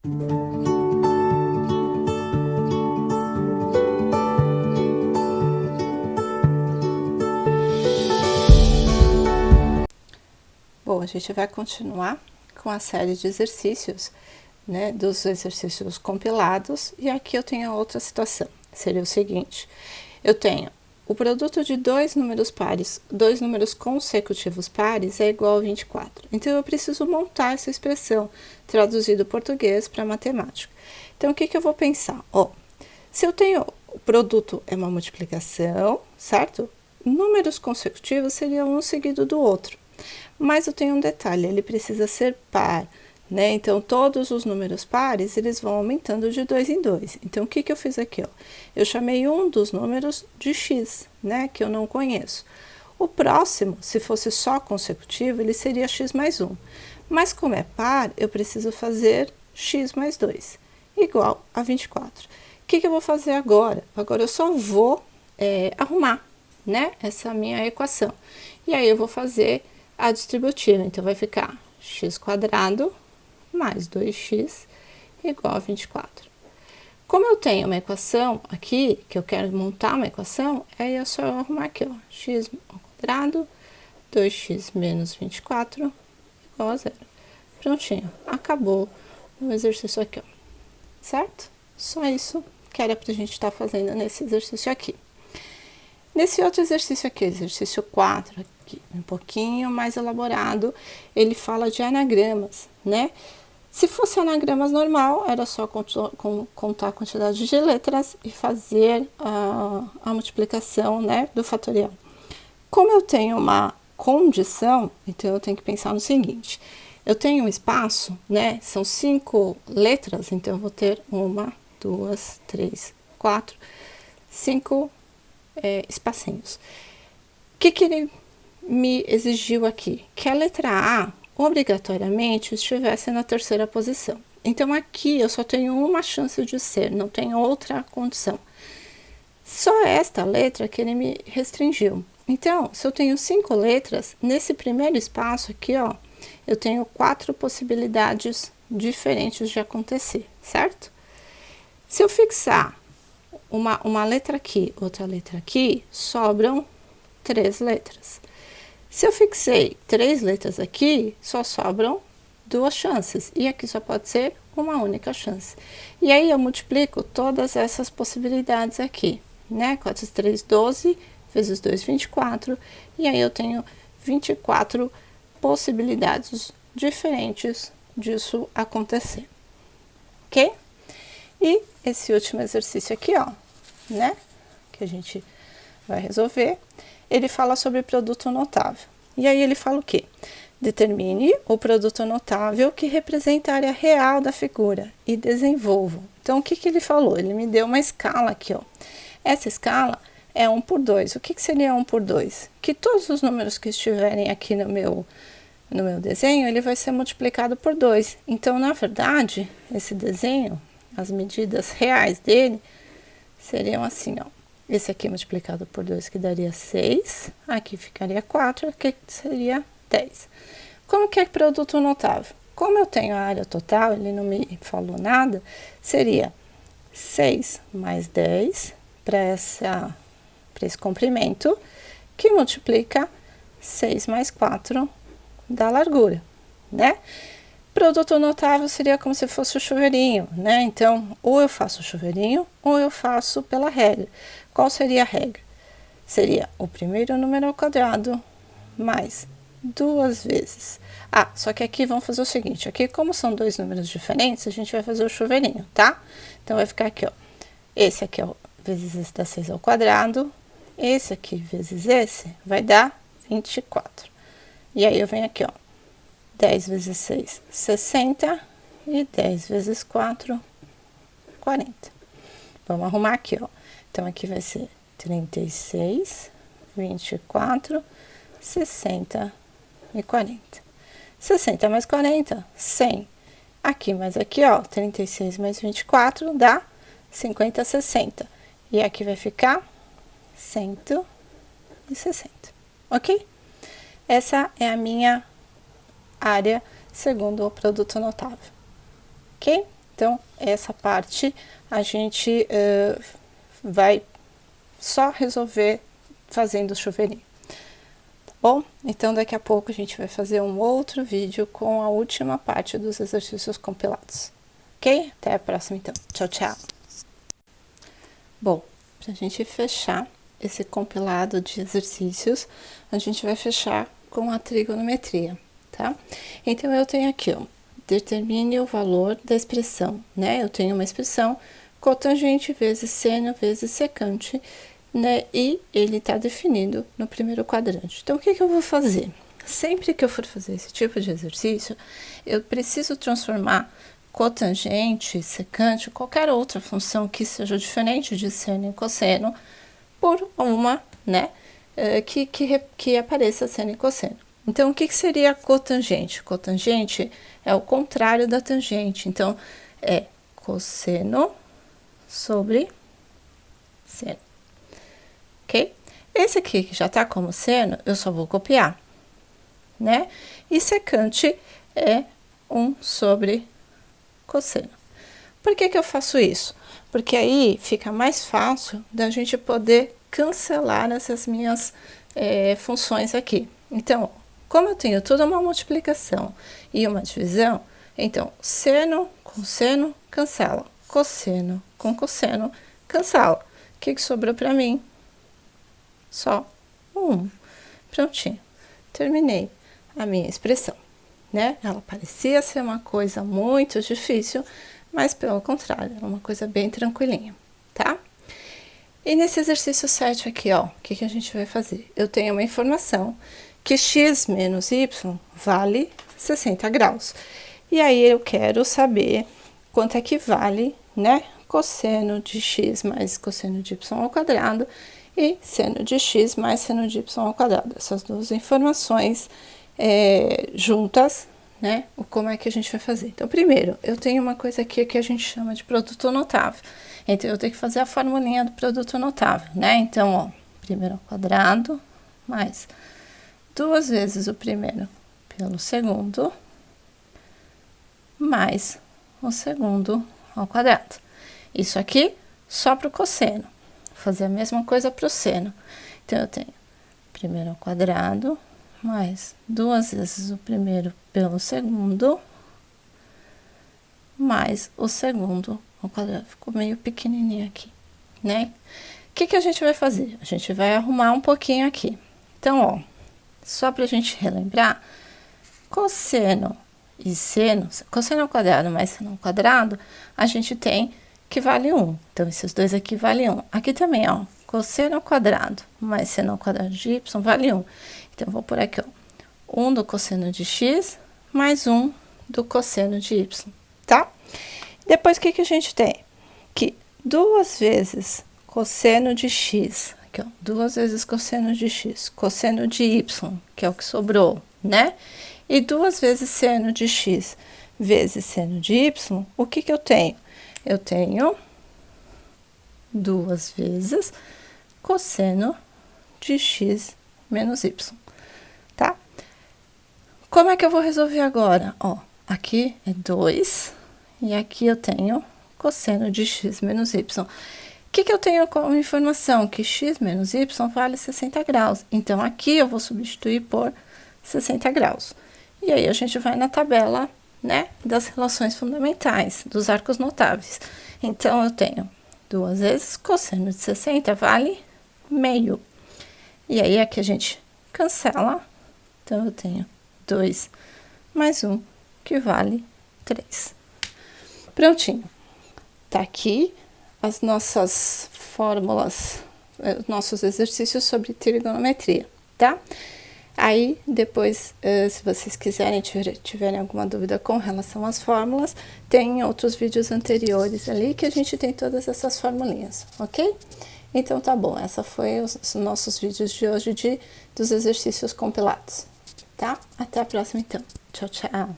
Bom, a gente vai continuar com a série de exercícios, né, dos exercícios compilados, e aqui eu tenho outra situação. Seria o seguinte: eu tenho o produto de dois números pares, dois números consecutivos pares é igual a 24. Então, eu preciso montar essa expressão, traduzir do português para matemática. Então, o que eu vou pensar? Se eu tenho o produto é uma multiplicação, certo? Números consecutivos seriam um seguido do outro. Mas eu tenho um detalhe, ele precisa ser par, né? Então, todos os números pares, eles vão aumentando de 2 em 2. Então, o que eu fiz aqui, Eu chamei um dos números de x, né? Que eu não conheço. O próximo, se fosse só consecutivo, ele seria x mais 1. Mas como é par, eu preciso fazer x mais 2, igual a 24. O que eu vou fazer agora? Agora, eu só vou arrumar, né? Essa minha equação. E aí, eu vou fazer a distributiva. Então, vai ficar x² mais 2x igual a 24. Como eu tenho uma equação aqui, que eu quero montar uma equação, aí é só eu arrumar aqui, x² 2x menos 24 igual a 0. Prontinho, acabou o exercício aqui, certo? Só isso que era pra gente estar fazendo nesse exercício aqui. Nesse outro exercício aqui, exercício 4, aqui, um pouquinho mais elaborado, ele fala de anagramas, né? Se fosse anagramas normal, era só contar a quantidade de letras e fazer a multiplicação, né, do fatorial. Como eu tenho uma condição, então eu tenho que pensar no seguinte: eu tenho um espaço, né, são 5 letras, então eu vou ter 1, 2, 3, 4, 5 espacinhos. O que ele me exigiu aqui? Que a letra A obrigatoriamente estivesse na terceira posição. Então, aqui eu só tenho uma chance de ser, não tenho outra condição. Só esta letra que ele me restringiu. Então, se eu tenho 5 letras, nesse primeiro espaço aqui, eu tenho 4 possibilidades diferentes de acontecer, certo? Se eu fixar uma letra aqui, outra letra aqui, sobram 3 letras. Se eu fixei 3 letras aqui, só sobram 2 chances. E aqui só pode ser uma única chance. E aí, eu multiplico todas essas possibilidades aqui, né? 4 × 3, 12, vezes 2, 24. E aí, eu tenho 24 possibilidades diferentes disso acontecer. Ok? E esse último exercício aqui, né? Que a gente vai resolver. Ele fala sobre produto notável. E aí ele fala o quê? Determine o produto notável que representa a área real da figura e desenvolva. Então, o que ele falou? Ele me deu uma escala aqui, Essa escala é 1 por 2. O que seria 1 por 2? Que todos os números que estiverem aqui no meu desenho, ele vai ser multiplicado por 2. Então, na verdade, esse desenho, as medidas reais dele, seriam assim, Esse aqui multiplicado por 2, que daria 6. Aqui ficaria 4, aqui seria 10. Como que é produto notável? Como eu tenho a área total, ele não me falou nada, seria 6 mais 10 para esse comprimento, que multiplica 6 mais 4 da largura, né? Produto notável seria como se fosse o chuveirinho, né? Então, ou eu faço o chuveirinho, ou eu faço pela regra. Qual seria a regra? Seria o primeiro número ao quadrado mais 2 vezes. Só que aqui vamos fazer o seguinte, aqui como são 2 números diferentes, a gente vai fazer o chuveirinho, tá? Então, vai ficar aqui, Esse aqui, vezes esse dá 6 ao quadrado. Esse aqui vezes esse vai dar 24. E aí, eu venho aqui, 10 vezes 6, 60. E 10 vezes 4, 40. Vamos arrumar aqui, Então, aqui vai ser 36, 24, 60 e 40. 60 mais 40, 100. Aqui mais aqui, 36 mais 24 dá 50, 60. E aqui vai ficar 160, ok? Essa é a minha área segundo o produto notável, ok? Então, essa parte a gente vai só resolver fazendo o chuveirinho. Tá bom? Então, daqui a pouco a gente vai fazer um outro vídeo com a última parte dos exercícios compilados. Ok? Até a próxima, então. Tchau, tchau! Bom, pra gente fechar esse compilado de exercícios, a gente vai fechar com a trigonometria, tá? Então, eu tenho aqui, ó, determine o valor da expressão, né? Eu tenho uma expressão cotangente vezes seno vezes secante, né? E ele tá definido no primeiro quadrante. Então, o que que eu vou fazer? Sempre que eu for fazer esse tipo de exercício, eu preciso transformar cotangente, secante, qualquer outra função que seja diferente de seno e cosseno, por uma, né, que apareça seno e cosseno. Então, o que que seria cotangente? Cotangente é o contrário da tangente, então, é cosseno sobre seno, ok? Esse aqui, que já tá como seno, eu só vou copiar, né? E secante é 1 sobre cosseno. Por que que eu faço isso? Porque aí fica mais fácil da gente poder cancelar essas minhas funções aqui. Então, como eu tenho toda uma multiplicação e uma divisão, então, seno com seno, cancela. Cosseno com cosseno, cancela. O que que sobrou para mim? Só 1. Prontinho. Terminei a minha expressão, né? Ela parecia ser uma coisa muito difícil, mas pelo contrário, é uma coisa bem tranquilinha, tá? E nesse exercício 7 aqui, ó, o que que a gente vai fazer? Eu tenho uma informação que x menos y vale 60 graus. E aí eu quero saber quanto é que vale, né? Cosseno de x mais cosseno de y ao quadrado e seno de x mais seno de y ao quadrado. Essas duas informações juntas, né? Como é que a gente vai fazer? Então, primeiro, eu tenho uma coisa aqui que a gente chama de produto notável. Então, eu tenho que fazer a formulinha do produto notável, né? Então, ó, primeiro ao quadrado mais 2 vezes o primeiro pelo segundo mais o segundo ao quadrado. Isso aqui só para o cosseno. Vou fazer a mesma coisa para o seno. Então, eu tenho primeiro ao quadrado mais 2 vezes o primeiro pelo segundo, mais o segundo ao quadrado. Ficou meio pequenininho aqui, né? O que que a gente vai fazer? A gente vai arrumar um pouquinho aqui. Então, ó, só pra gente relembrar, cosseno e seno, cosseno ao quadrado mais seno ao quadrado, a gente tem que vale 1. Então, esses dois aqui valem 1. Aqui também, ó, cosseno ao quadrado mais seno ao quadrado de y vale 1. Então, vou por aqui, ó, 1 do cosseno de x mais 1 do cosseno de y, tá? Depois, o que que a gente tem? Que 2 vezes cosseno de x, aqui, ó, 2 vezes cosseno de x, cosseno de y, que é o que sobrou, né? E 2 vezes seno de x vezes seno de y, o que que eu tenho? Eu tenho 2 vezes cosseno de x menos y, tá? Como é que eu vou resolver agora? Ó, aqui é 2 e aqui eu tenho cosseno de x menos y. O que que eu tenho como informação? Que x menos y vale 60 graus. Então, aqui eu vou substituir por 60 graus. E aí, a gente vai na tabela, né, das relações fundamentais, dos arcos notáveis. Então, eu tenho 2 vezes cosseno de 60 vale meio. E aí, aqui a gente cancela. Então, eu tenho 2 mais 1, que vale 3. Prontinho. Tá aqui as nossas fórmulas, nossos exercícios sobre trigonometria, tá? Aí, depois, se vocês quiserem, tiverem alguma dúvida com relação às fórmulas, tem outros vídeos anteriores ali que a gente tem todas essas formulinhas, ok? Então, tá bom, essa foi os nossos vídeos de hoje dos exercícios compilados, tá? Até a próxima, então. Tchau, tchau!